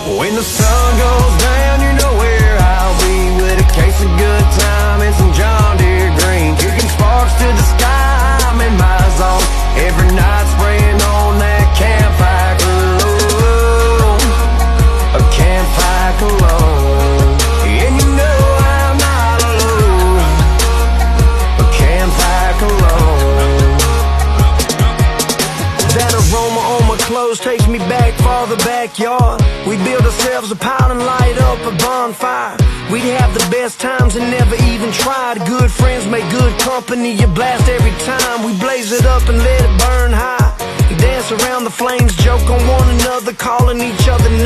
When the sun goes down, you know where I'll be, with a case of good time and some John Deere green, kicking sparks to the sky. I'm in my zone every night, spraying on that campfire cologne, a campfire cologne. And you know I'm not alone, a campfire cologne. That aroma on my clothes takes me back, farther backyard. We build ourselves a pile and light up a bonfire. We'd have the best times and never even tried. Good friends make good company, you blast every time. We blaze it up and let it burn high. We dance around the flames, joke on one another, calling each other names.